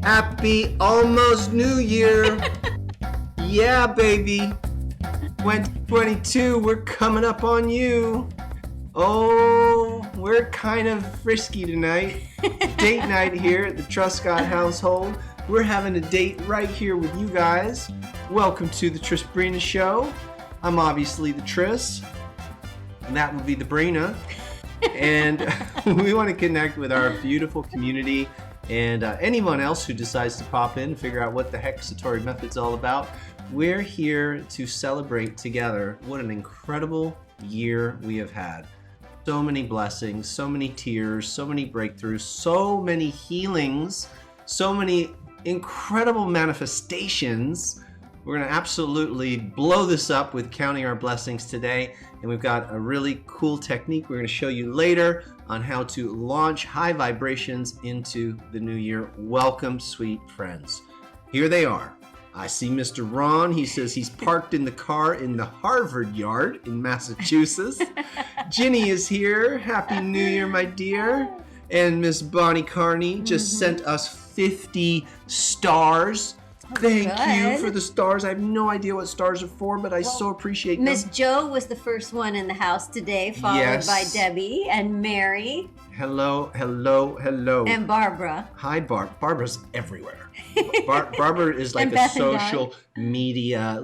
Happy almost New Year. Yeah, baby. 2022, we're coming up on you. Oh, we're kind of frisky tonight. Date night here at the Truscott household. We're having a date right here with you guys. Welcome to the Trisbrina Show. I'm obviously the Tris, and that would be the Brina. And we want to connect with our beautiful community and anyone else who decides to pop in and figure out what the heck Satori Method's all about. We're here to celebrate together what an incredible year we have had. So many blessings, so many tears, so many breakthroughs, so many healings, so many incredible manifestations. We're going to absolutely blow this up with counting our blessings today. And we've got a really cool technique we're going to show you later on how to launch high vibrations into the new year. Welcome, sweet friends. Here they are. I see Mr. Ron. He says he's parked in the car in the Harvard yard in Massachusetts. Ginny is here. Happy New Year, my dear. And Miss Bonnie Carney just sent us 50 stars. Thank you for the stars. I have no idea what stars are for, but I so appreciate them. Miss Jo was the first one in the house today, followed by Debbie and Mary. Hello, hello, hello. And Barbara. Hi, Barbara's everywhere. Barbara is like a social media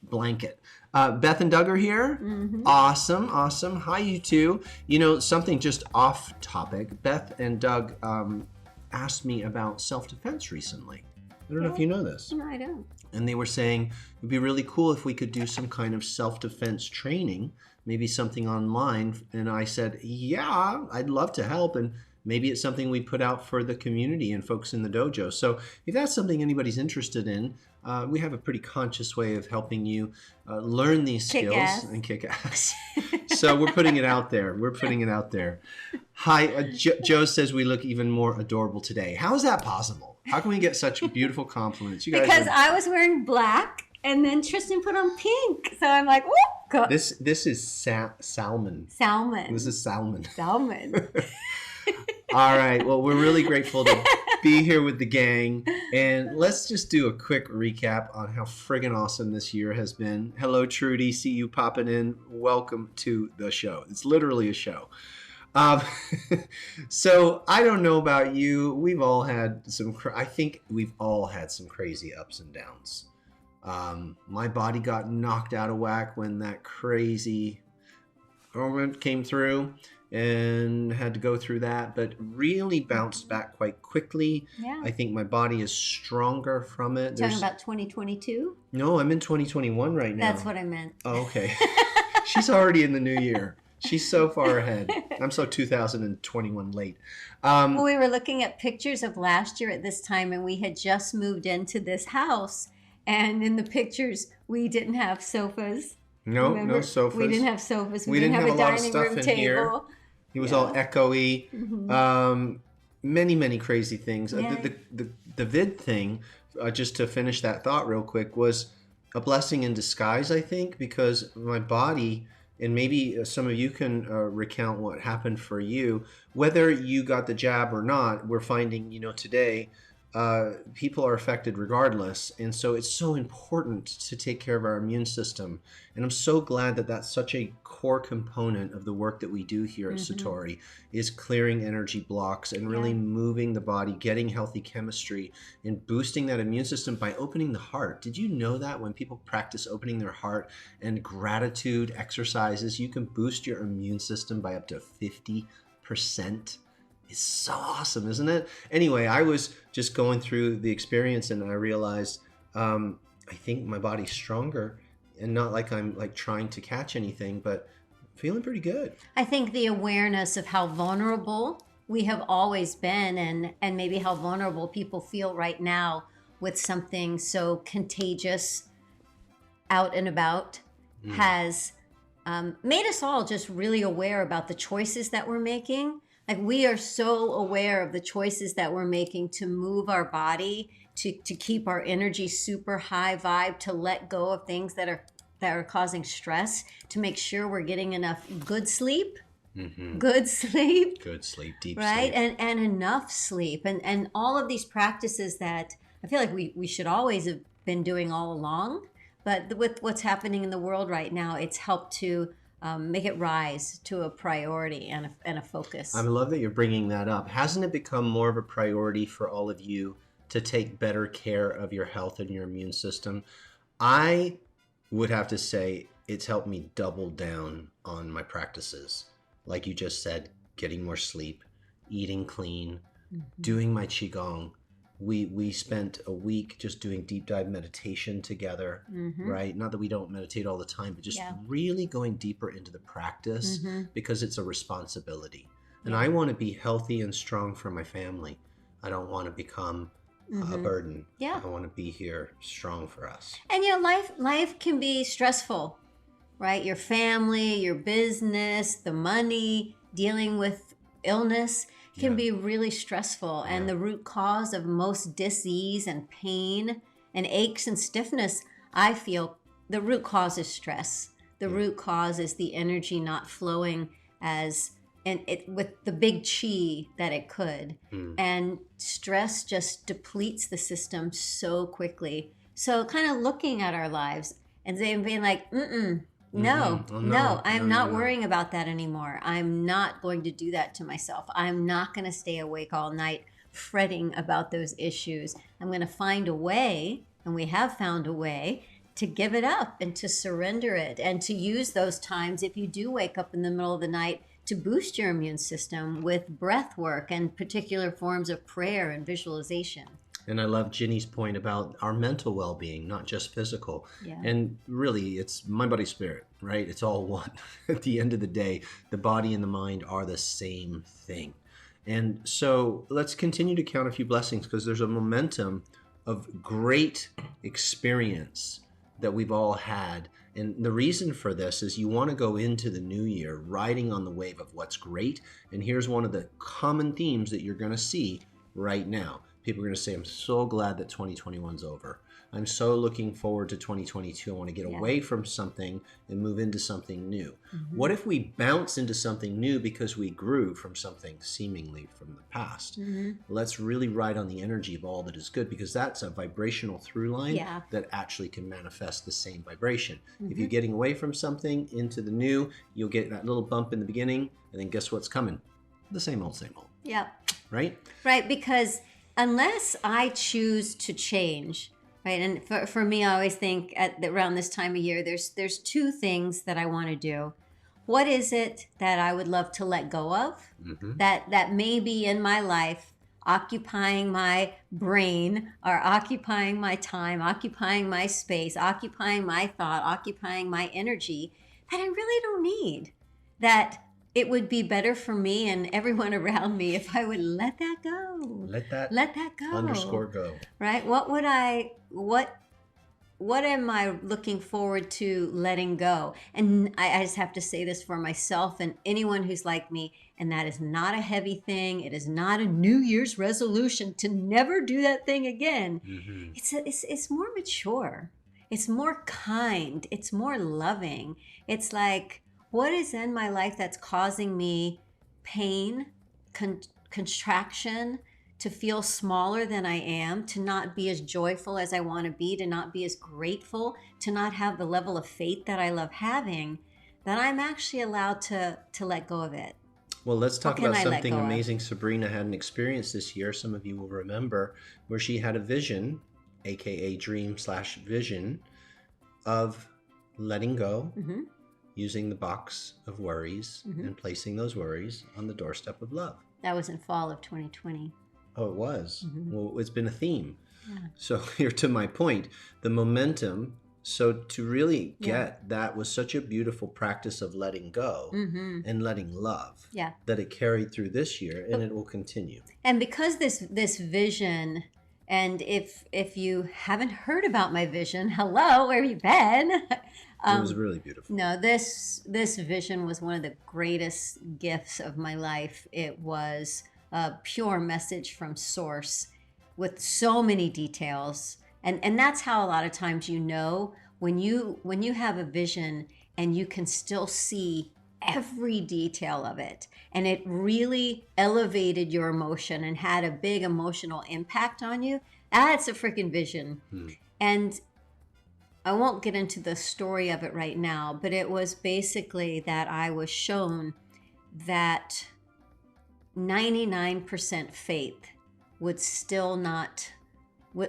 blanket. Beth and Doug are here. Awesome, awesome. Hi, you two. You know, something just off topic. Beth and Doug asked me about self-defense recently. I don't know if you know this. No, I don't. And they were saying it'd be really cool if we could do some kind of self-defense training, maybe something online. And I said, yeah, I'd love to help. And maybe it's something we put out for the community and folks in the dojo. So if that's something anybody's interested in, we have a pretty conscious way of helping you learn these skills and kick ass. So we're putting it out there. We're putting it out there. Hi, Joe says we look even more adorable today. How is that possible? How can we get such beautiful compliments? You guys because I was wearing black, and then Tristan put on pink. So I'm like, whoop. This is salmon. Salmon. This is salmon. Salmon. All right. Well, we're really grateful to be here with the gang. And let's just do a quick recap on how friggin' awesome this year has been. Hello, Trudy. See you popping in. Welcome to the show. It's literally a show. So I don't know about you. We've all had I think we've all had some crazy ups and downs. My body got knocked out of whack when that crazy moment came through and had to go through that, but really bounced back quite quickly. Yeah. I think my body is stronger from it. Talking about 2022? No, I'm in 2021 right now. That's what I meant. Oh, okay. She's already in the new year. She's so far ahead. I'm so 2021 late. Well, we were looking at pictures of last year at this time, and we had just moved into this house. And in the pictures, we didn't have sofas. No, Remember? no sofas. We didn't have sofas. We didn't have a lot of dining stuff room in table. here. It was all echoey. Many, many crazy things. Yeah. The vid thing, just to finish that thought real quick, was a blessing in disguise, I think, because my body... And maybe some of you can recount what happened for you. Whether you got the jab or not, we're finding, today, people are affected regardless. And so it's so important to take care of our immune system. And I'm so glad that that's such a core component of the work that we do here at Satori, is clearing energy blocks and really moving the body, getting healthy chemistry, and boosting that immune system by opening the heart. Did you know that when people practice opening their heart and gratitude exercises, you can boost your immune system by up to 50%? It's so awesome, isn't it? Anyway, I was just going through the experience and I realized I think my body's stronger, and not like I'm trying to catch anything, but feeling pretty good. I think the awareness of how vulnerable we have always been, and maybe how vulnerable people feel right now with something so contagious out and about has made us all just really aware about the choices that we're making. Like, we are so aware of the choices that we're making to move our body, to keep our energy super high vibe, to let go of things that are causing stress, to make sure we're getting enough good sleep good sleep, Good sleep, deep right? sleep. And enough sleep. And all of these practices that I feel like we should always have been doing all along. But with what's happening in the world right now, it's helped to make it rise to a priority and a focus. I love that you're bringing that up. Hasn't it become more of a priority for all of you to take better care of your health and your immune system? I would have to say it's helped me double down on my practices. Like you just said, getting more sleep, eating clean, doing my Qigong. We spent a week just doing deep dive meditation together, right? Not that we don't meditate all the time, but just really going deeper into the practice because it's a responsibility. And I want to be healthy and strong for my family. I don't want to become a burden. Yeah. I want to be here strong for us. And life can be stressful, right? Your family, your business, the money, dealing with illness can be really stressful. And the root cause of most disease and pain and aches and stiffness, I feel the root cause is stress. The root cause is the energy not flowing with the big chi that it could. And stress just depletes the system so quickly. So kind of looking at our lives and being like, no, I'm not worrying about that anymore. I'm not going to do that to myself. I'm not going to stay awake all night fretting about those issues. I'm going to find a way, and we have found a way, to give it up and to surrender it and to use those times if you do wake up in the middle of the night to boost your immune system with breath work and particular forms of prayer and visualization. And I love Ginny's point about our mental well-being, not just physical. Yeah. And really, it's mind, body, spirit, right? It's all one. At the end of the day, the body and the mind are the same thing. And so let's continue to count a few blessings because there's a momentum of great experience that we've all had. And the reason for this is you want to go into the new year riding on the wave of what's great. And here's one of the common themes that you're going to see right now. People are going to say, I'm so glad that 2021's over. I'm so looking forward to 2022. I want to get away from something and move into something new. What if we bounce into something new because we grew from something seemingly from the past? Let's really ride on the energy of all that is good because that's a vibrational through line that actually can manifest the same vibration. If you're getting away from something into the new, you'll get that little bump in the beginning, and then guess what's coming? The same old, same old. Yeah. Right? Right, because unless I choose to change, right? And for me, I always think around this time of year, there's two things that I want to do. What is it that I would love to let go of that may be in my life occupying my brain or occupying my time, occupying my space, occupying my thought, occupying my energy that I really don't need? That it would be better for me and everyone around me if I would let that go. Let that go. Underscore go. Right? What am I looking forward to letting go? And I just have to say this for myself and anyone who's like me, and that is not a heavy thing. It is not a New Year's resolution to never do that thing again. It's more mature. It's more kind. It's more loving. It's like, what is in my life that's causing me pain, contraction, to feel smaller than I am, to not be as joyful as I want to be, to not be as grateful, to not have the level of faith that I love having, that I'm actually allowed to let go of it. Well, let's talk about something amazing Sabrina had an experience this year. Some of you will remember where she had a vision, aka dream/vision, of letting go, using the box of worries and placing those worries on the doorstep of love. That was in fall of 2020. Oh, it was? Well, it's been a theme. So here to my point, the momentum. So to really get that was such a beautiful practice of letting go and letting love that it carried through this year and it will continue. And because this vision, and if you haven't heard about my vision, hello, where have you been? It was really beautiful. No, this vision was one of the greatest gifts of my life. It was a pure message from source with so many details. And that's how a lot of times when you have a vision and you can still see every detail of it. And it really elevated your emotion and had a big emotional impact on you. That's a freaking vision. And I won't get into the story of it right now, but it was basically that I was shown that 99% faith would still not,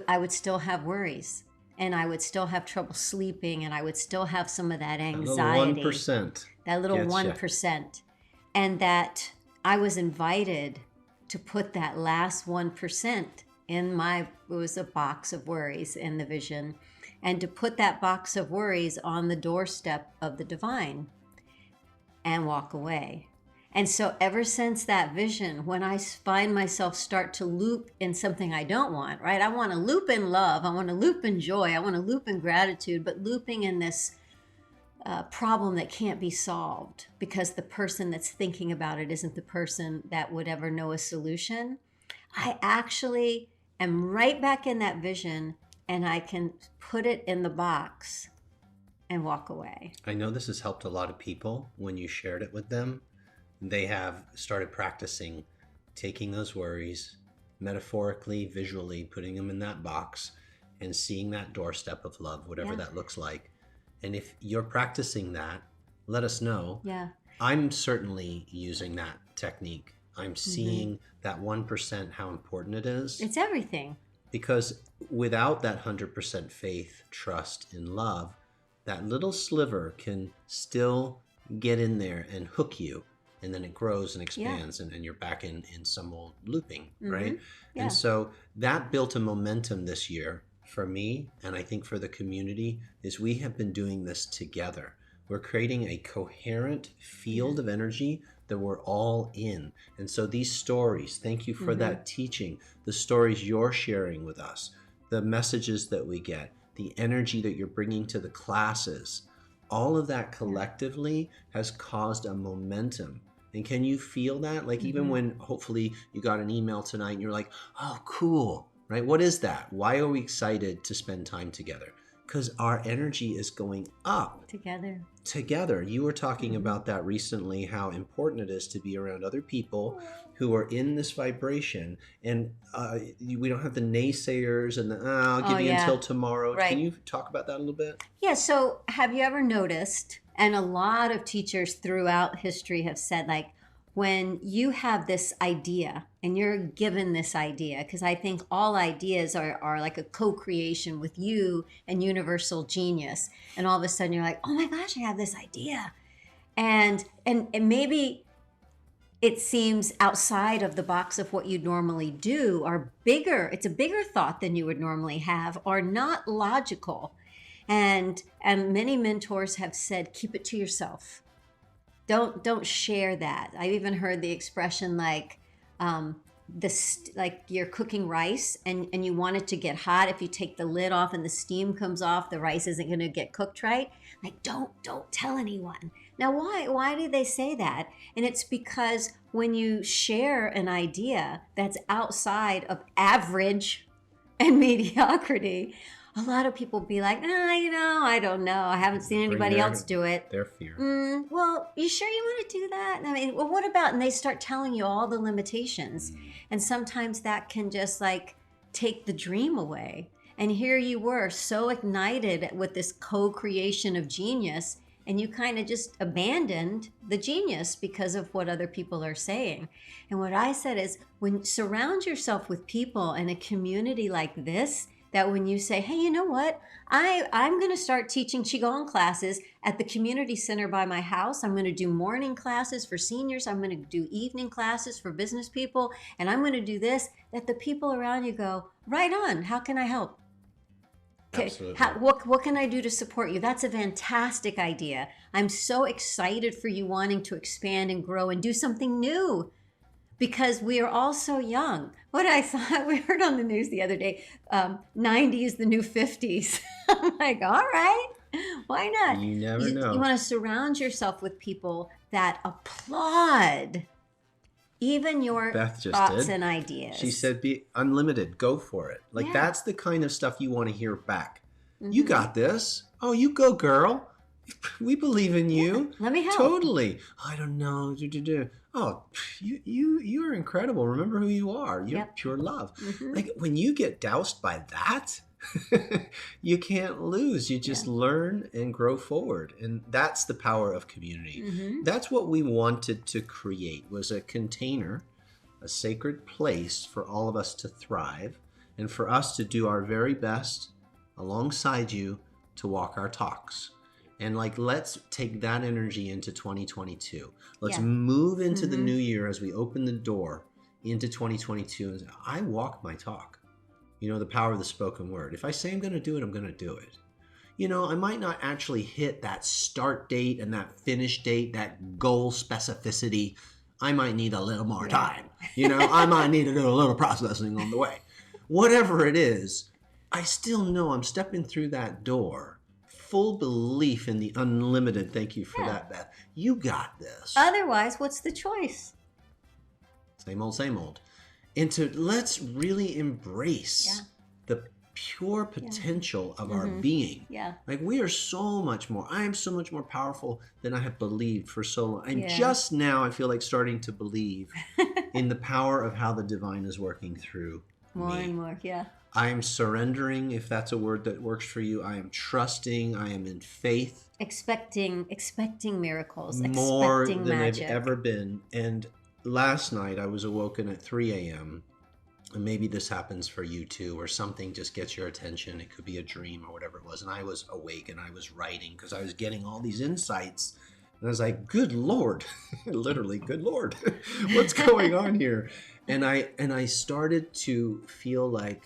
I would still have worries, and I would still have trouble sleeping, and I would still have some of that anxiety. That little 1%. That little 1%. And that I was invited to put that last 1% in it was a box of worries in the vision, and to put that box of worries on the doorstep of the divine and walk away. And so ever since that vision, when I find myself start to loop in something I don't want, right? I want to loop in love. I want to loop in joy. I want to loop in gratitude, but looping in this problem that can't be solved because the person that's thinking about it isn't the person that would ever know a solution. I actually am right back in that vision, and I can put it in the box and walk away. I know this has helped a lot of people when you shared it with them. They have started practicing taking those worries, metaphorically, visually, putting them in that box and seeing that doorstep of love, whatever that looks like. And if you're practicing that, let us know. Yeah. I'm certainly using that technique. I'm seeing that 1%, how important it is. It's everything. Because without that 100% faith, trust, and love, that little sliver can still get in there and hook you. And then it grows and expands, and you're back in some old looping, right? Yeah. And so that built a momentum this year for me, and I think for the community, is we have been doing this together. We're creating a coherent field of energy that we're all in. And so these stories, thank you for that teaching, the stories you're sharing with us, the messages that we get, the energy that you're bringing to the classes, all of that collectively has caused a momentum. And can you feel that? Like even when hopefully you got an email tonight and you're like, oh, cool, right? What is that? Why are we excited to spend time together? Because our energy is going up. Together. You were talking about that recently, how important it is to be around other people who are in this vibration. And we don't have the naysayers and I'll give you until tomorrow. Right. Can you talk about that a little bit? Yeah. So have you ever noticed, and a lot of teachers throughout history have said, like, when you have this idea and you're given this idea, because I think all ideas are like a co-creation with you and universal genius. And all of a sudden you're like, oh my gosh, I have this idea. And maybe it seems outside of the box of what you'd normally do, or bigger. It's a bigger thought than you would normally have, or not logical. And many mentors have said, keep it to yourself. Don't share that. I've even heard the expression like like you're cooking rice and you want it to get hot. If you take the lid off and the steam comes off, the rice isn't going to get cooked right. Like don't tell anyone. Now why do they say that? And it's because when you share an idea that's outside of average and mediocrity, a lot of people be like, I don't know. I haven't seen anybody else do it. Their fear. Well, you sure you want to do that? I mean, well, what about, and they start telling you all the limitations. And sometimes that can just like take the dream away. And here you were so ignited with this co-creation of genius, and you kind of just abandoned the genius because of what other people are saying. And what I said is, when surround yourself with people in a community like this, that when you say, hey, you know what? I'm going to start teaching Qigong classes at the community center by my house. I'm going to do morning classes for seniors. I'm going to do evening classes for business people. And I'm going to do this, that the people around you go, right on. How can I help? Absolutely. What can I do to support you? That's a fantastic idea. I'm so excited for you wanting to expand and grow and do something new. Because we are all so young. What I thought, we heard on the news the other day, 90 is the new 50s. I'm like, all right, why not? You never know. You want to surround yourself with people that applaud even your thoughts and ideas. She said, be unlimited, go for it. Like that's the kind of stuff you want to hear back. You got this. Oh, you go, girl. We believe in you. Let me help. Totally. I don't know. Oh, you are incredible. Remember who you are. You're pure love. Like when you get doused by that, you can't lose. You just learn and grow forward. And that's the power of community. That's what we wanted to create, was a container, a sacred place for all of us to thrive and for us to do our very best alongside you to walk our talks. And like, let's take that energy into 2022. Let's move into the new year as we open the door into 2022. And I walk my talk. You know, the power of the spoken word. If I say I'm going to do it, I'm going to do it. You know, I might not actually hit that start date and that finish date, that goal specificity. I might need a little more time. You know, I might need to do a little processing on the way. Whatever it is, I still know I'm stepping through that door. Full belief in the unlimited. Thank you for that, Beth. You got this. Otherwise, what's the choice? Same old, same old. And let's really embrace the pure potential of our being. Yeah. Like we are so much more. I am so much more powerful than I have believed for so long. And just now I feel like starting to believe in the power of how the divine is working through more me. and more. Yeah. I am surrendering, if that's a word that works for you. I am trusting. I am in faith. Expecting miracles. More expecting than magic. I've ever been. And last night I was awoken at 3 a.m. And maybe this happens for you too, or something just gets your attention. It could be a dream or whatever it was. And I was awake and I was writing because I was getting all these insights. And I was like, good Lord, literally, good Lord, what's going on here? And I started to feel like,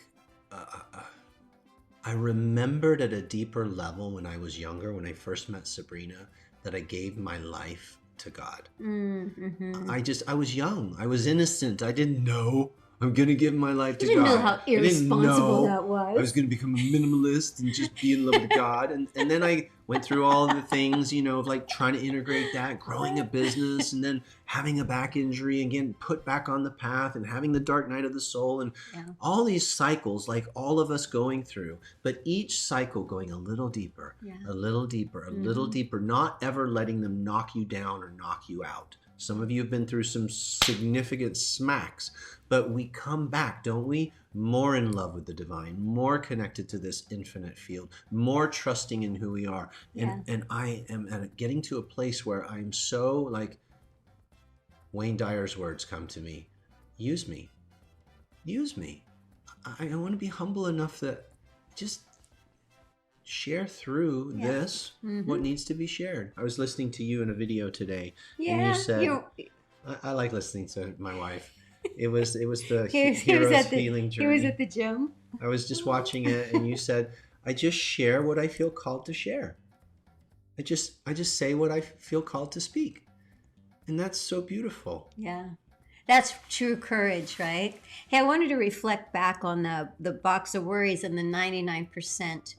I remembered at a deeper level when I was younger, when I first met Sabrina, that I gave my life to God. I was young. I was innocent. I didn't know I'm going to give my life to God. You didn't know how irresponsible that was. I was going to become a minimalist and just be in love with God. And then I went through all of the things, you know, of like trying to integrate that, growing a business, and then having a back injury and getting put back on the path and having the dark night of the soul and all these cycles, like all of us going through, but each cycle going a little deeper, a little deeper, a little deeper, not ever letting them knock you down or knock you out. Some of you have been through some significant smacks, but we come back, don't we? More in love with the divine, more connected to this infinite field, more trusting in who we are. And I am getting to a place where I'm so like, Wayne Dyer's words come to me. Use me. Use me. I want to be humble enough that just share through this what needs to be shared. I was listening to you in a video today, and you said, I like listening to my wife. It was the hero's healing journey. He was at the gym. I was just watching it, and you said, I just share what I feel called to share. I just say what I feel called to speak, and that's so beautiful. Yeah. That's true courage, right? Hey, I wanted to reflect back on the box of worries and the 99%.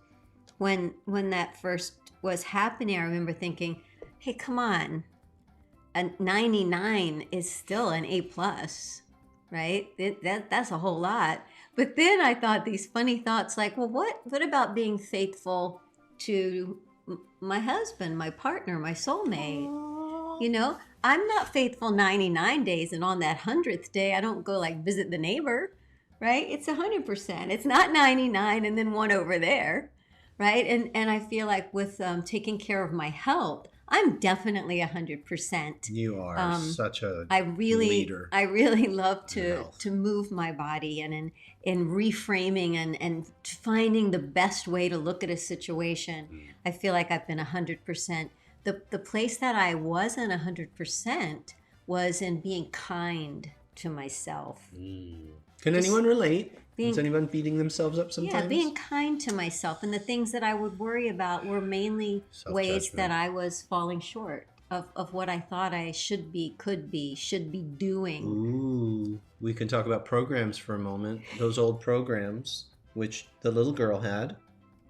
When that first was happening, I remember thinking, hey, come on. A 99 is still an A+, right? That's a whole lot. But then I thought these funny thoughts like, well, what about being faithful to my husband, my partner, my soulmate? Aww. You know, I'm not faithful 99 days, and on that 100th day, I don't go like visit the neighbor, right? It's 100%. It's not 99 and then one over there. Right. And I feel like with taking care of my health, I'm definitely 100%. You are such a leader. I really love to move my body and in reframing and finding the best way to look at a situation. I feel like I've been 100%. The place that I wasn't 100% was in being kind to myself. Can anyone relate? Is anyone beating themselves up sometimes? Yeah, being kind to myself. And the things that I would worry about were mainly ways that I was falling short of what I thought I should be, could be, should be doing. Ooh, we can talk about programs for a moment. Those old programs, which the little girl had,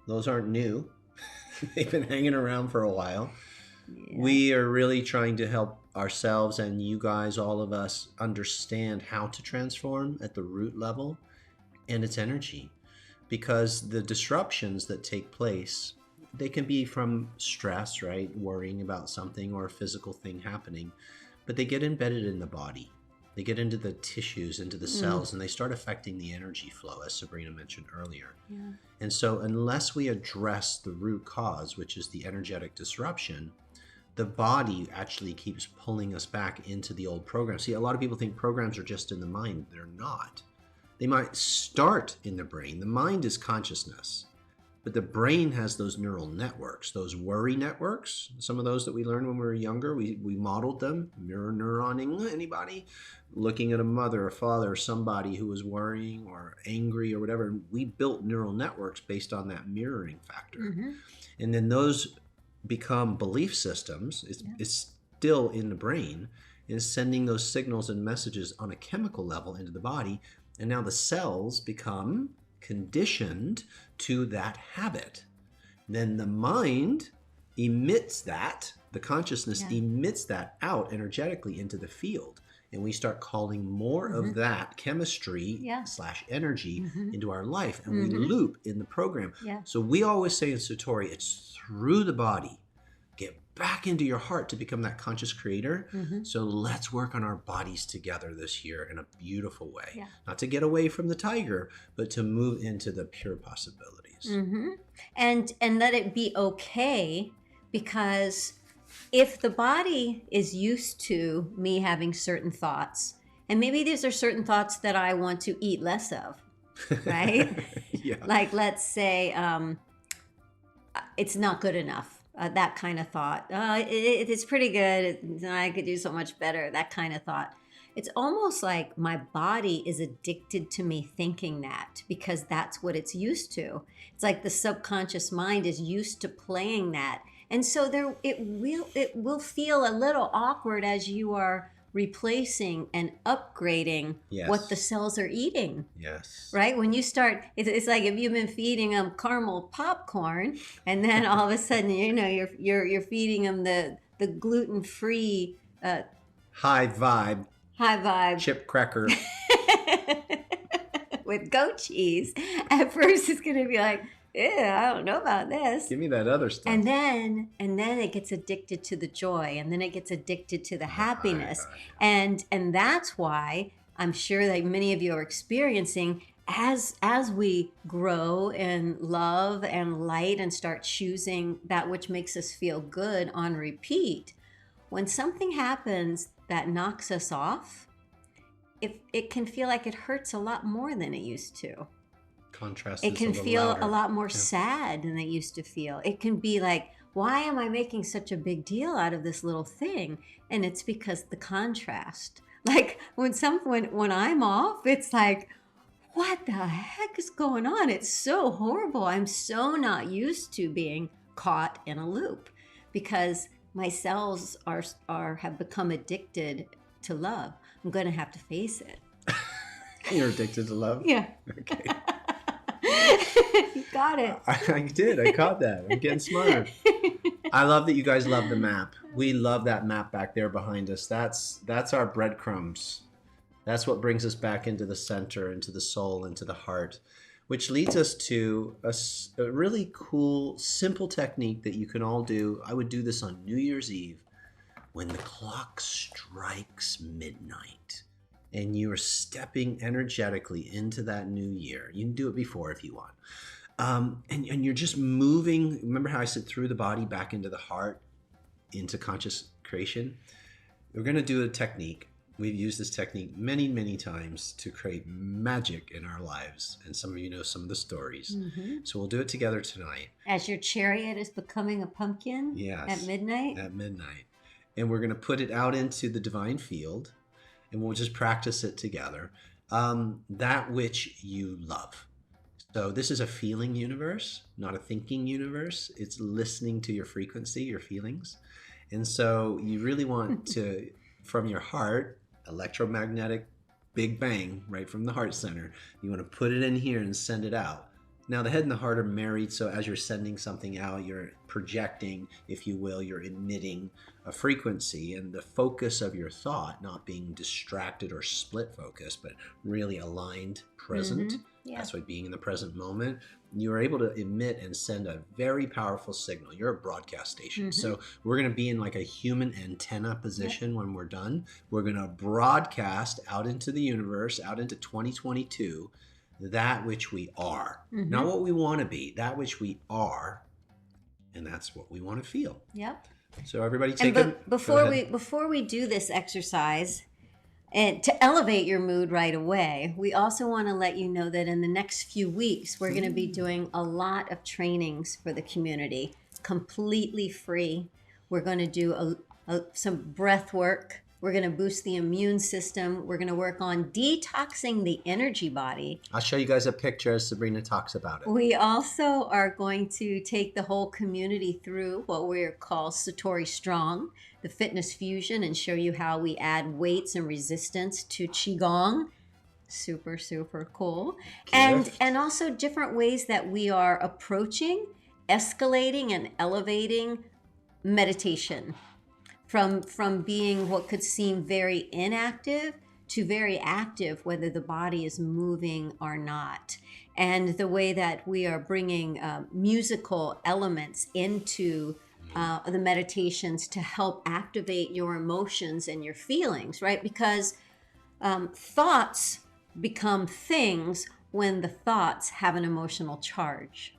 those aren't new. They've been hanging around for a while. Yeah. We are really trying to help ourselves and you guys, all of us, understand how to transform at the root level. And its energy, because the disruptions that take place, they can be from stress, right? Worrying about something or a physical thing happening, but they get embedded in the body. They get into the tissues, into the cells, and they start affecting the energy flow, as Sabrina mentioned earlier. Yeah. And so unless we address the root cause, which is the energetic disruption, the body actually keeps pulling us back into the old program. See, a lot of people think programs are just in the mind. They're not. They might start in the brain. The mind is consciousness, but the brain has those neural networks, those worry networks. Some of those that we learned when we were younger, we modeled them. Mirror neuroning, anybody? Looking at a mother, a father, somebody who was worrying or angry or whatever. We built neural networks based on that mirroring factor. Mm-hmm. And then those become belief systems. It's still in the brain, and sending those signals and messages on a chemical level into the body. And now the cells become conditioned to that habit. Then the mind emits that, the consciousness emits that out energetically into the field. And we start calling more of that chemistry / energy into our life. And we loop in the program. Yeah. So we always say in Satori, it's through the body. Get back into your heart to become that conscious creator. So let's work on our bodies together this year in a beautiful way. Yeah. Not to get away from the tiger, but to move into the pure possibilities. And let it be okay, because if the body is used to me having certain thoughts, and maybe these are certain thoughts that I want to eat less of, right? Yeah. Like, let's say it's not good enough. That kind of thought. It's pretty good. I could do so much better. That kind of thought. It's almost like my body is addicted to me thinking that, because that's what it's used to. It's like the subconscious mind is used to playing that. And so it will feel a little awkward as you are replacing and upgrading what the cells are eating. Yes. Right? When you start, it's like if you've been feeding them caramel popcorn, and then all of a sudden, you're feeding them the gluten-free high vibe chip cracker with goat cheese. At first, it's going to be like, yeah, I don't know about this. Give me that other stuff. And then it gets addicted to the joy, and then it gets addicted to the happiness. And that's why I'm sure that many of you are experiencing, as we grow in love and light and start choosing that which makes us feel good on repeat, when something happens that knocks us off, it can feel like it hurts a lot more than it used to. Contrast. It can feel louder. a lot more sad than it used to feel. It can be like, why am I making such a big deal out of this little thing? And it's because the contrast. Like when I'm off, it's like, what the heck is going on? It's so horrible. I'm so not used to being caught in a loop, because my cells have become addicted to love. I'm going to have to face it. You're addicted to love? Yeah. Okay. You got it. I did. I caught that. I'm getting smarter. I love that you guys love the map. We love that map back there behind us. That's our breadcrumbs. That's what brings us back into the center, into the soul, into the heart, which leads us to a really cool, simple technique that you can all do. I would do this on New Year's Eve when the clock strikes midnight and you are stepping energetically into that new year. You can do it before if you want. And you're just moving. Remember how I said through the body back into the heart, into conscious creation? We're going to do a technique. We've used this technique many, many times to create magic in our lives. And some of you know some of the stories. Mm-hmm. So we'll do it together tonight. As your chariot is becoming a pumpkin at midnight? At midnight. And we're going to put it out into the divine field. And we'll just practice it together. That which you love. So this is a feeling universe, not a thinking universe. It's listening to your frequency, your feelings. And so you really want to, from your heart, electromagnetic big bang right from the heart center, you want to put it in here and send it out. Now, the head and the heart are married, so as you're sending something out, you're projecting, if you will, you're emitting a frequency, and the focus of your thought not being distracted or split focus, but really aligned, present. Yeah. That's what being in the present moment. You are able to emit and send a very powerful signal. You're a broadcast station. So we're going to be in like a human antenna position when we're done. We're going to broadcast out into the universe, out into 2022, that which we are. Not what we want to be, that which we are. And that's what we want to feel. Yep. So everybody take it. Before we do this exercise, and to elevate your mood right away, we also want to let you know that in the next few weeks, we're going to be doing a lot of trainings for the community, completely free. We're going to do some breath work. We're going to boost the immune system. We're going to work on detoxing the energy body. I'll show you guys a picture as Sabrina talks about it. We also are going to take the whole community through what we call Satori Strong, the fitness fusion, and show you how we add weights and resistance to Qigong. Super, super cool. And also different ways that we are approaching, escalating, and elevating meditation. From being what could seem very inactive to very active, whether the body is moving or not. And the way that we are bringing musical elements into the meditations to help activate your emotions and your feelings, right? Because thoughts become things when the thoughts have an emotional charge.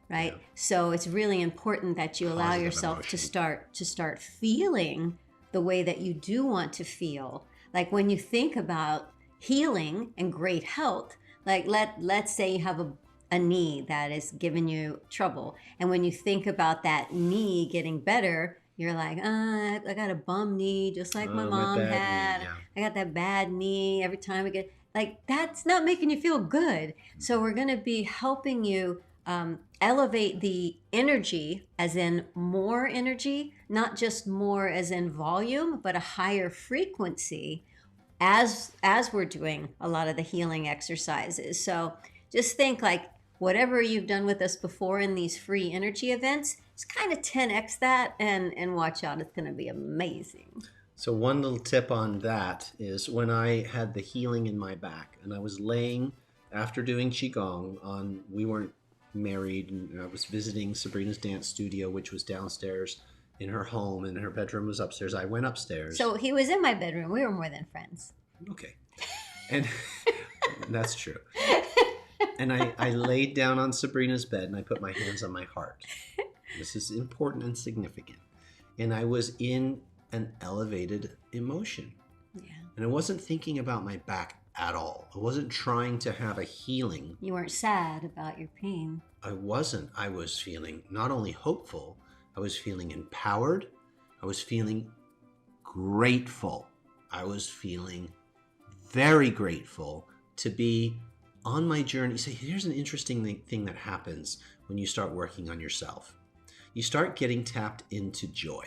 Right? Yeah. So it's really important that you allow yourself to start feeling the way that you do want to feel. Like when you think about healing and great health, like let's say you have a knee that is giving you trouble. And when you think about that knee getting better, you're like, I got a bum knee just like my mom had. Knee, yeah. I got that bad knee every time I get, like, that's not making you feel good. So we're going to be helping you elevate the energy, as in more energy, not just more as in volume, but a higher frequency as we're doing a lot of the healing exercises. So just think like whatever you've done with us before in these free energy events, it's kind of 10x that, and watch out, it's going to be amazing. So one little tip on that is when I had the healing in my back and I was laying after doing Qigong we weren't married, and I was visiting Sabrina's dance studio, which was downstairs in her home, and her bedroom was upstairs. I went upstairs. So he was in my bedroom. We were more than friends. Okay. And that's true. And I laid down on Sabrina's bed and I put my hands on my heart. This is important and significant. And I was in an elevated emotion. Yeah. And I wasn't thinking about my back at all. I wasn't trying to have a healing. You weren't sad about your pain. I wasn't. I was feeling not only hopeful, I was feeling empowered. I was feeling grateful. I was feeling very grateful to be on my journey. So here's an interesting thing that happens when you start working on yourself. You start getting tapped into joy.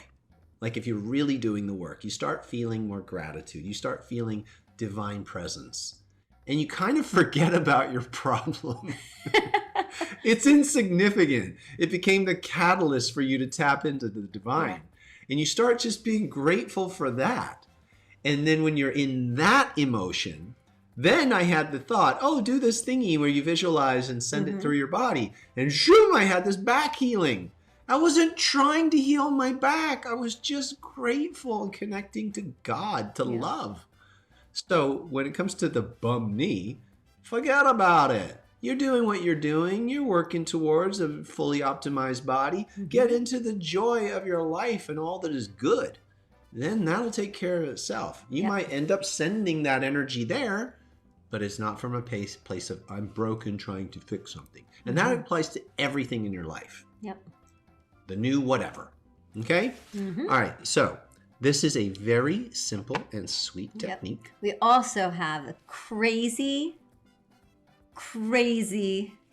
Like if you're really doing the work, you start feeling more gratitude. You start feeling divine presence, and you kind of forget about your problem. It's insignificant. It became the catalyst for you to tap into the divine. Yeah. And you start just being grateful for that. And then when you're in that emotion, then I had the thought, do this thingy where you visualize and send it through your body. And shoom, I had this back healing. I wasn't trying to heal my back. I was just grateful and connecting to God, to love. So when it comes to the bum knee, forget about it. You're doing what you're doing. You're working towards a fully optimized body. Get into the joy of your life and all that is good. Then that'll take care of itself. You might end up sending that energy there, but it's not from a place of I'm broken trying to fix something. And that applies to everything in your life. Yep. The new whatever. Okay? All right. So this is a very simple and sweet technique. We also have a crazy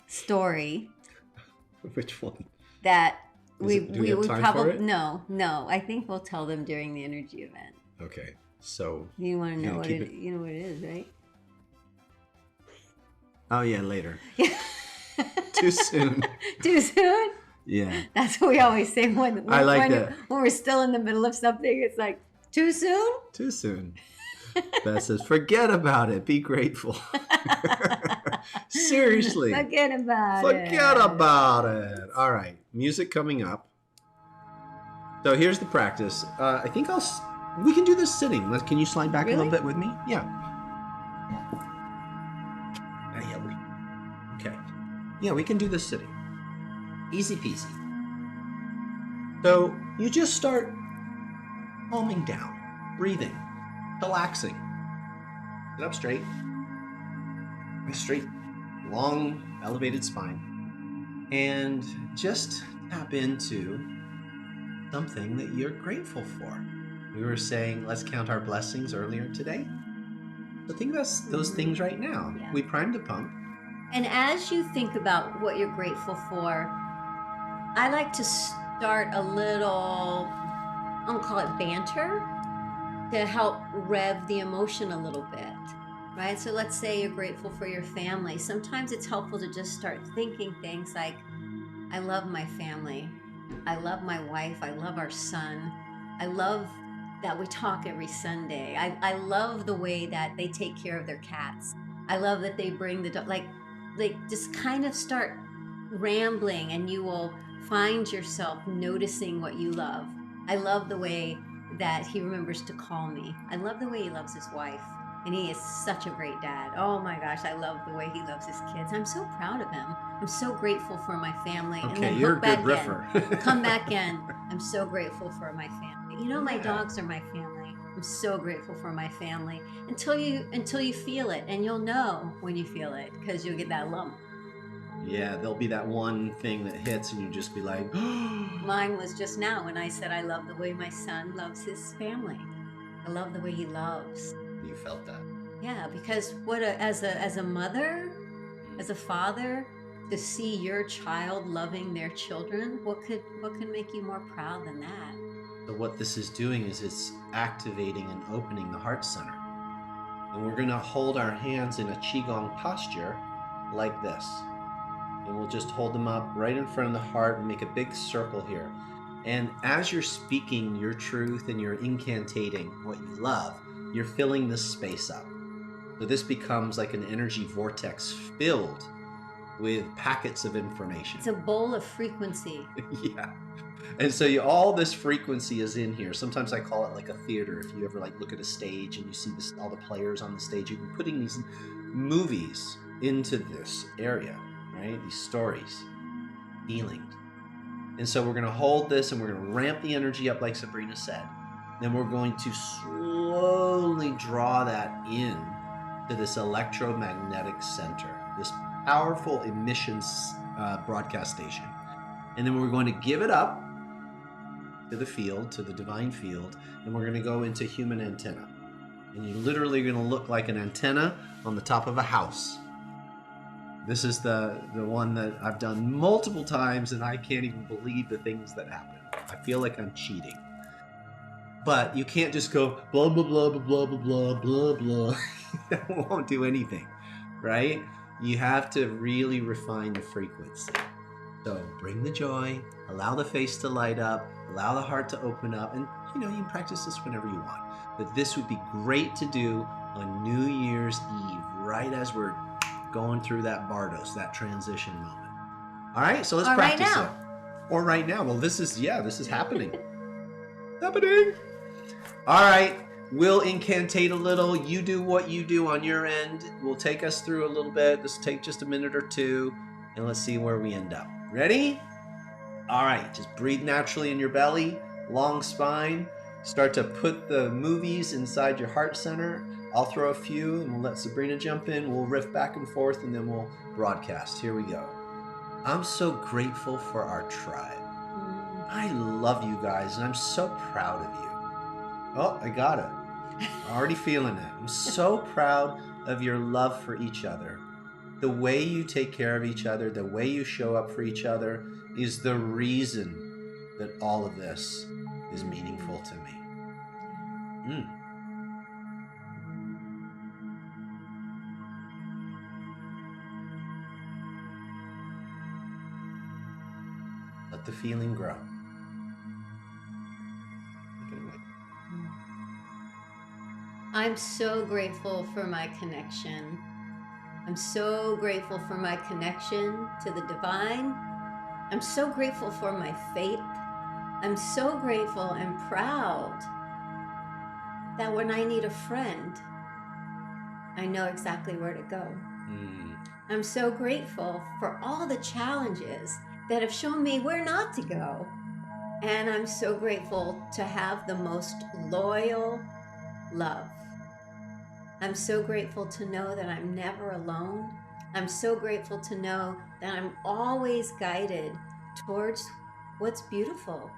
story. Which one? That we would probably no. I think we'll tell them during the energy event. Okay. So you want to know what you know what it is, right? Oh yeah, later. Too soon. Too soon? Yeah. That's what we always say I like that. when we're still in the middle of something. It's like, too soon? Too soon. Beth says, forget about it. Be grateful. Seriously. Forget about it. Forget about it. All right. Music coming up. So here's the practice. I think we can do this sitting. Can you slide back a little bit with me? Yeah. Okay. Yeah, we can do this sitting. Easy peasy. So you just start calming down, breathing, relaxing. Sit up straight. Straight, long, elevated spine. And just tap into something that you're grateful for. We were saying, let's count our blessings earlier today. So think about those things right now. Yeah. We primed the pump. And as you think about what you're grateful for, I like to start a little, I'll call it banter, to help rev the emotion a little bit, right? So let's say you're grateful for your family. Sometimes it's helpful to just start thinking things like, I love my family. I love my wife. I love our son. I love that we talk every Sunday. I love the way that they take care of their cats. I love that they bring the dog. Like just kind of start rambling, and you will find yourself noticing what you love. I love the way that he remembers to call me. I love the way he loves his wife. And he is such a great dad. Oh my gosh, I love the way he loves his kids. I'm so proud of him. I'm so grateful for my family. Okay, and then you're a good riffer. Come back in. I'm so grateful for my family. You know, my dogs are my family. I'm so grateful for my family. Until you feel it, and you'll know when you feel it, because you'll get that lump. Yeah, there'll be that one thing that hits and you just be like, Mine was just now when I said I love the way my son loves his family. I love the way he loves. You felt that. Yeah, because as a mother, as a father, to see your child loving their children, what could make you more proud than that? So what this is doing is it's activating and opening the heart center. And we're going to hold our hands in a qigong posture like this. And we'll just hold them up right in front of the heart and make a big circle here. And as you're speaking your truth and you're incantating what you love, you're filling this space up. So this becomes like an energy vortex filled with packets of information. It's a bowl of frequency. Yeah. And so all this frequency is in here. Sometimes I call it like a theater. If you ever look at a stage and you see all the players on the stage, you're putting these movies into this area, right? These stories, feelings. And so we're going to hold this and we're going to ramp the energy up like Sabrina said. Then we're going to slowly draw that in to this electromagnetic center, this powerful emissions broadcast station. And then we're going to give it up to the field, to the divine field, and we're going to go into human antenna. And you're literally going to look like an antenna on the top of a house. This is the one that I've done multiple times, and I can't even believe the things that happen. I feel like I'm cheating. But you can't just go blah, blah, blah, blah, blah, blah, blah, blah. That won't do anything, right? You have to really refine the frequency. So bring the joy, allow the face to light up, allow the heart to open up, and you can practice this whenever you want. But this would be great to do on New Year's Eve, right as we're going through that Bardos, that transition moment. All right, so let's practice right now. it. Or right now. Well, this is happening. Happening. All right, we'll incantate a little. You do what you do on your end. We'll take us through a little bit. This will take just a minute or two, and let's see where we end up. Ready? All right, just breathe naturally in your belly, long spine. Start to put the movies inside your heart center. I'll throw a few, and we'll let Sabrina jump in. We'll riff back and forth, and then we'll broadcast. Here we go. I'm so grateful for our tribe. I love you guys, and I'm so proud of you. Oh, I got it. Already feeling it. I'm so proud of your love for each other. The way you take care of each other, the way you show up for each other is the reason that all of this is meaningful to me. let the feeling grow. Take it away. I'm so grateful for my connection. I'm so grateful for my connection to the divine. I'm so grateful for my faith. I'm so grateful and proud that when I need a friend, I know exactly where to go. I'm so grateful for all the challenges that have shown me where not to go. And I'm so grateful to have the most loyal love. I'm so grateful to know that I'm never alone. I'm so grateful to know that I'm always guided towards what's beautiful.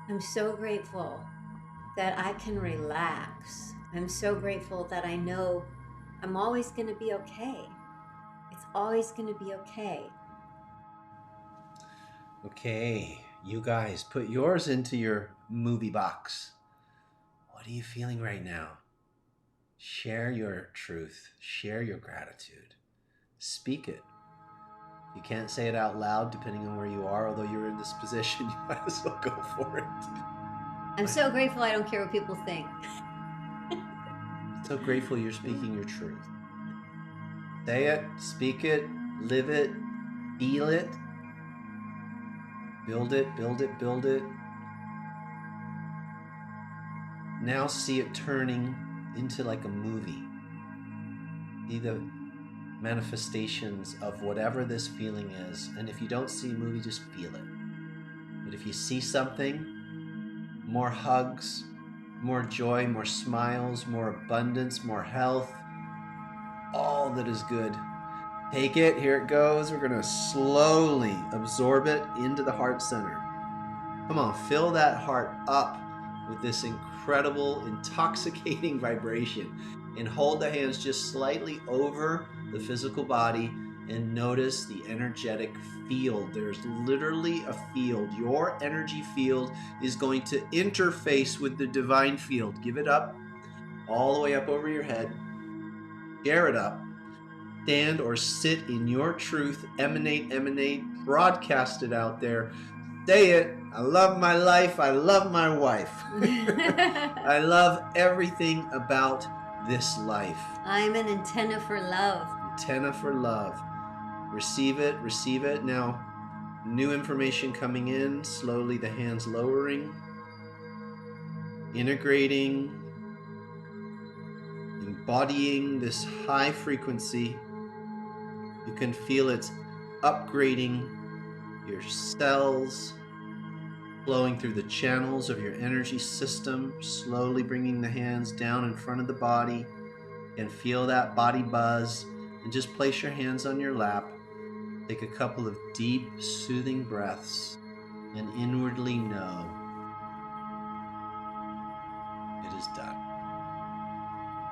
I'm so grateful that I can relax. I'm so grateful that I know I'm always going to be okay. It's always going to be okay. Okay, you guys, put yours into your movie box. What are you feeling right now? Share your truth. Share your gratitude. Speak it. You can't say it out loud depending on where you are, although you're in this position, you might as well go for it. I'm so grateful I don't care what people think. So grateful you're speaking your truth. Say it, speak it, live it, feel it. Build it, build it, build it. Now see it turning into like a movie. See the manifestations of whatever this feeling is. And if you don't see a movie, just feel it. But if you see something, more hugs, more joy, more smiles, more abundance, more health, all that is good. Take it, here it goes. We're going to slowly absorb it into the heart center. Come on, fill that heart up with this incredible, intoxicating vibration. And hold the hands just slightly over the physical body and notice the energetic field. There's literally a field. Your energy field is going to interface with the divine field. Give it up, all the way up over your head. Share it up. Stand or sit in your truth. Emanate, broadcast it out there. Say it. I love my life. I love my wife. I love everything about this life. I'm an antenna for love. Antenna for love. Receive it, receive it. Now, new information coming in. Slowly the hands lowering. Integrating. Embodying this high frequency. You can feel it's upgrading your cells, flowing through the channels of your energy system, slowly bringing the hands down in front of the body, and feel that body buzz. And just place your hands on your lap. Take a couple of deep, soothing breaths, and inwardly know it is done.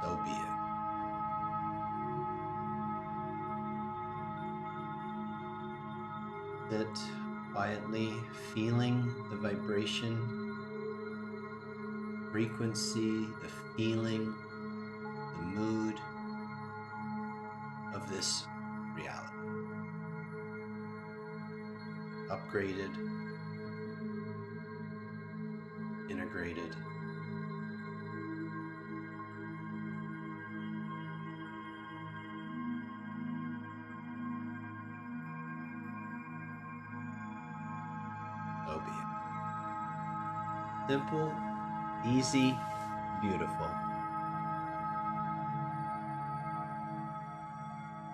So be it. Sit quietly, feeling the vibration, frequency, the feeling, the mood of this reality. Upgraded, integrated, so be it. Simple, easy, beautiful.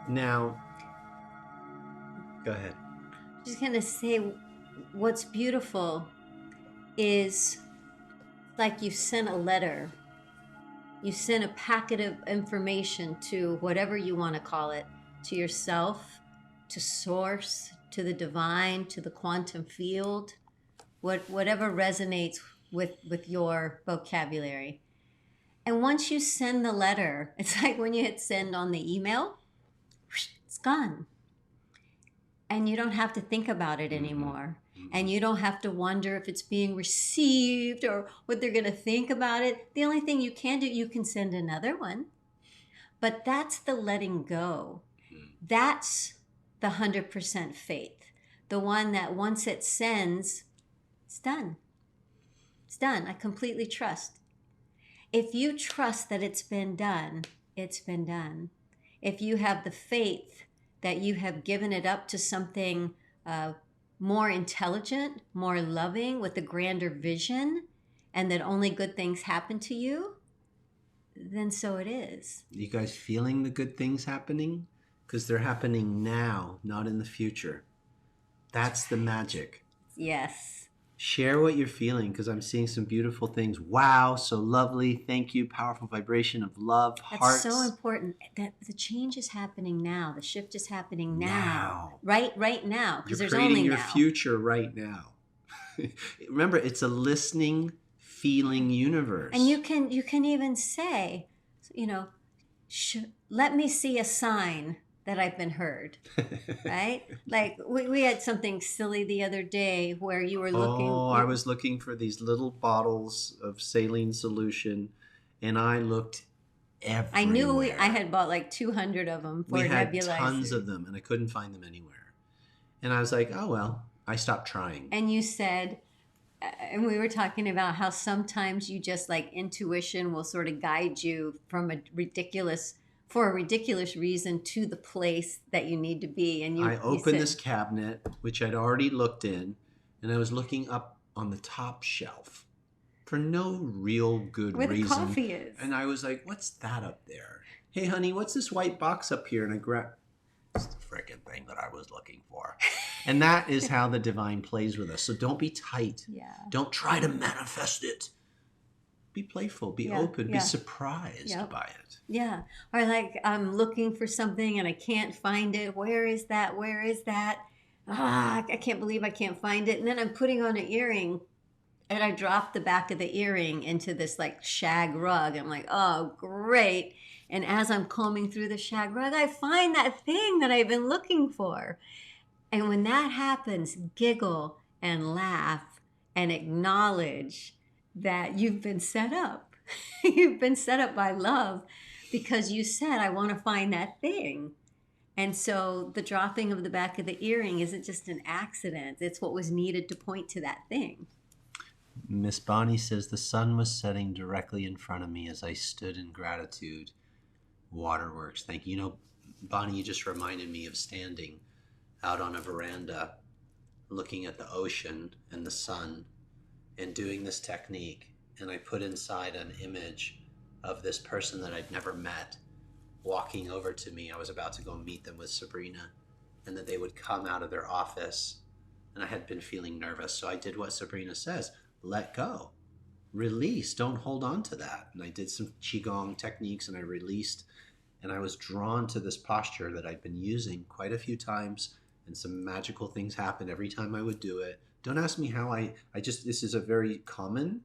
Now, go ahead. Just gonna say, what's beautiful is like you sent a letter. You sent a packet of information to whatever you want to call it, to yourself, to source, to the divine, to the quantum field, whatever resonates with your vocabulary. And once you send the letter, it's like when you hit send on the email, it's gone. And you don't have to think about it anymore. And you don't have to wonder if it's being received or what they're going to think about it. The only thing you can do, you can send another one. But that's the letting go. That's the 100% faith. the one that once it sends, it's done. It's done. I completely trust. If you trust that it's been done, it's been done. If you have the faith that you have given it up to something more intelligent, more loving, with a grander vision, and that only good things happen to you, then so it is. You guys feeling the good things happening? Because they're happening now, not in the future. That's the magic. Yes. Share what you're feeling, because I'm seeing some beautiful things. Wow, so lovely. Thank you. Powerful vibration of love, hearts. That's so important. That the change is happening now. The shift is happening now. Right now. Because there's only now. You're creating your future right now. Remember, it's a listening, feeling universe. And you can even say, let me see a sign that I've been heard, right? Like we had something silly the other day where you were looking. Oh, I was looking for these little bottles of saline solution, and I looked everywhere. I knew I had bought like 200 of them for nebulizer. We had tons of them, and I couldn't find them anywhere. And I was like, oh, well, I stopped trying. And you said, and we were talking about how sometimes you just like intuition will sort of guide you for a ridiculous reason to the place that you need to be. And I opened this cabinet, which I'd already looked in, and I was looking up on the top shelf for no real good reason. Where the coffee is. And I was like, what's that up there? Hey, honey, what's this white box up here? And I grabbed, it's the freaking thing that I was looking for. And that is how the divine plays with us. So don't be tight. Yeah. Don't try to manifest it. Be playful, be open, be surprised by it. Yeah. Or like I'm looking for something and I can't find it. Where is that? Where is that? I can't believe I can't find it. And then I'm putting on an earring and I drop the back of the earring into this like shag rug. I'm like, oh, great. And as I'm combing through the shag rug, I find that thing that I've been looking for. And when that happens, giggle and laugh and acknowledge that you've been set up. You've been set up by love because you said, I want to find that thing. And so the dropping of the back of the earring isn't just an accident. It's what was needed to point to that thing. Miss Bonnie says, the sun was setting directly in front of me as I stood in gratitude. Waterworks. Thank you. You know, Bonnie, you just reminded me of standing out on a veranda looking at the ocean and the sun and doing this technique. And I put inside an image of this person that I'd never met walking over to me. I was about to go meet them with Sabrina, and that they would come out of their office. And I had been feeling nervous. So I did what Sabrina says, let go, release, don't hold on to that. And I did some Qigong techniques and I released, and I was drawn to this posture that I'd been using quite a few times, and some magical things happened every time I would do it. Don't ask me how this is a very common,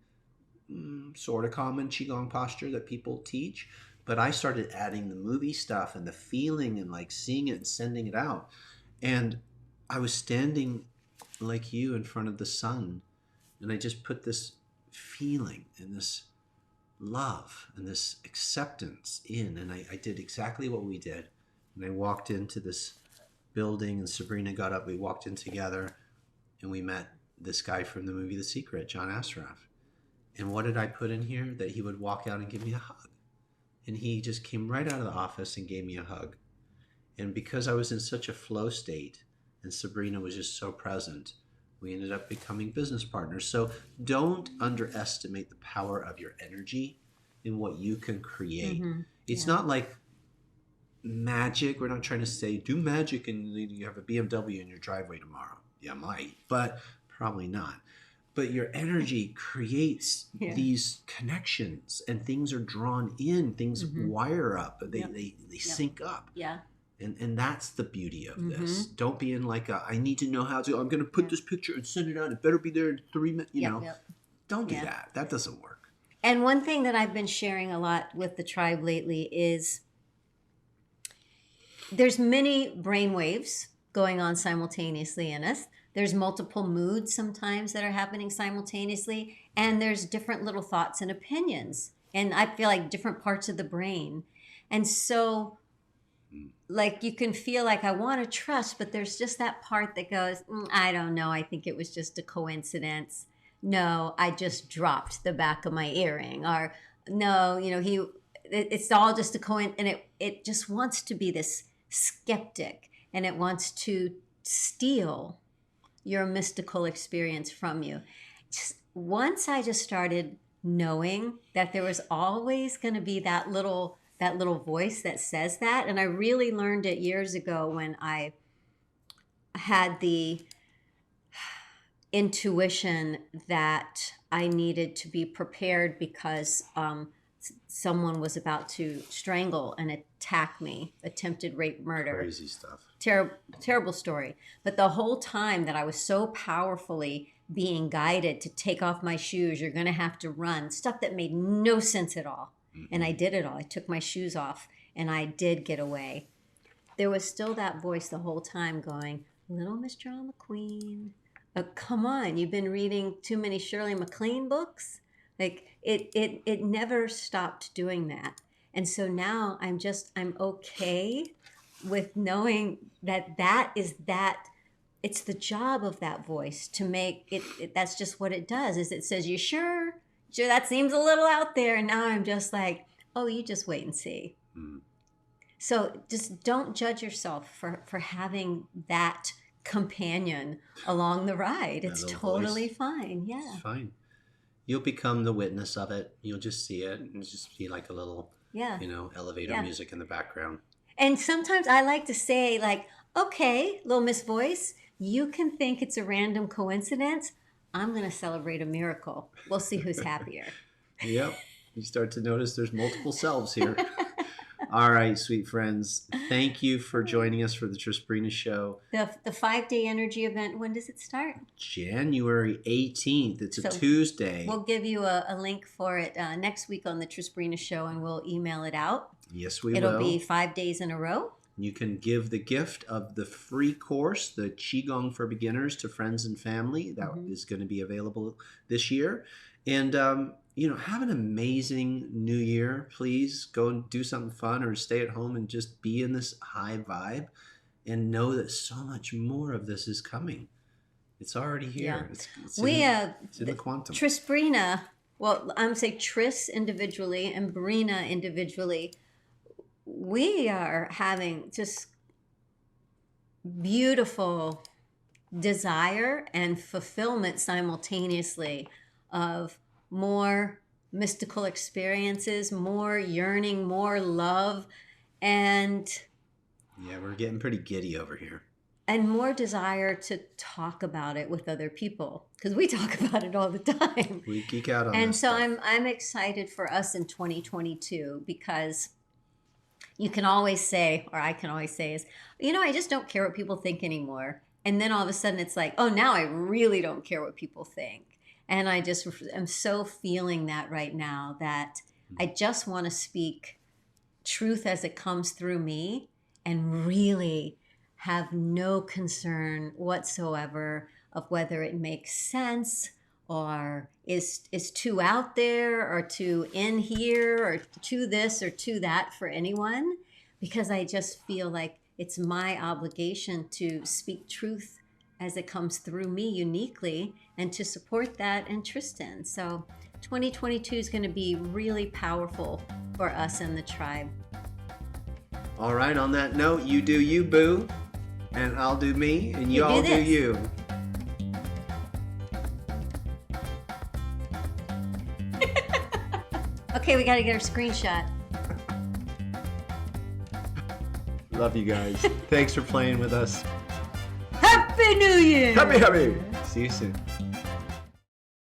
sort of common Qigong posture that people teach. But I started adding the movie stuff and the feeling and like seeing it and sending it out. And I was standing like you in front of the sun. And I just put this feeling and this love and this acceptance in. And I did exactly what we did. And I walked into this building and Sabrina got up. We walked in together. And we met this guy from the movie The Secret, John Asraf. And what did I put in here? That he would walk out and give me a hug. And he just came right out of the office and gave me a hug. And because I was in such a flow state and Sabrina was just so present, we ended up becoming business partners. So don't underestimate the power of your energy and what you can create. Mm-hmm. It's not like magic. We're not trying to say, do magic and you have a BMW in your driveway tomorrow. Yeah, might, but probably not. But your energy creates these connections, and things are drawn in. Things wire up. They sync up. Yeah. And that's the beauty of this. Don't be in like I need to know how to. I'm going to put this picture and send it out. It better be there in 3 minutes. You know, don't do that. That doesn't work. And one thing that I've been sharing a lot with the tribe lately is there's many brain waves going on simultaneously in us. There's multiple moods sometimes that are happening simultaneously, and there's different little thoughts and opinions. And I feel like different parts of the brain. And so like you can feel like I want to trust, but there's just that part that goes, I don't know. I think it was just a coincidence. No, I just dropped the back of my earring. Or no, it's all just a coincidence. And it just wants to be this skeptic, and it wants to steal your mystical experience from you. Once I just started knowing that there was always going to be that little voice that says that, and I really learned it years ago when I had the intuition that I needed to be prepared because someone was about to strangle and attack me, attempted rape, murder. Crazy stuff. Terrible story. But the whole time that I was so powerfully being guided to take off my shoes, you're going to have to run, stuff that made no sense at all. And I did it all. I took my shoes off and I did get away. There was still that voice the whole time going, little Miss Drama Queen, come on, you've been reading too many Shirley MacLaine books? Like it never stopped doing that. And so now I'm okay with knowing that it's the job of that voice to make it that's just what it does, is it says, you sure that seems a little out there. And now I'm just like, oh, you just wait and see. So just don't judge yourself for having that companion along the ride. It's totally fine. Yeah. It's fine. You'll become the witness of it. You'll just see it and just be like a little, elevator music in the background. And sometimes I like to say, like, okay, little Miss Voice, you can think it's a random coincidence. I'm going to celebrate a miracle. We'll see who's happier. Yep. You start to notice there's multiple selves here. All right, sweet friends. Thank you for joining us for the Trisbrina Show. The 5-day energy event, when does it start? January 18th. It's a Tuesday. We'll give you a link for it next week on the Trisbrina Show, and we'll email it out. Yes, we will. It'll be 5 days in a row. You can give the gift of the free course, the Qigong for Beginners, to friends and family. That is going to be available this year. And, have an amazing new year. Please go and do something fun or stay at home and just be in this high vibe and know that so much more of this is coming. It's already here. Yeah. It's in the quantum. Trisbrina, well, I'm saying Tris individually and Brina individually, we are having just beautiful desire and fulfillment simultaneously of more mystical experiences, more yearning, more love, and we're getting pretty giddy over here. And more desire to talk about it with other people, because we talk about it all the time. We geek out on and this so stuff. I'm excited for us in 2022, because you can always say, or I can always say, is, I just don't care what people think anymore. And then all of a sudden it's like, oh, now I really don't care what people think. And I just am so feeling that right now, that I just want to speak truth as it comes through me and really have no concern whatsoever of whether it makes sense or is too out there or too in here or too this or too that for anyone, because I just feel like it's my obligation to speak truth as it comes through me uniquely and to support that in Tristan. So 2022 is going to be really powerful for us in the tribe. All right, on that note, you do you, boo, and I'll do me, and you all do you. Okay, we got to get our screenshot. Love you guys. Thanks for playing with us. Happy New Year! Happy. See you soon.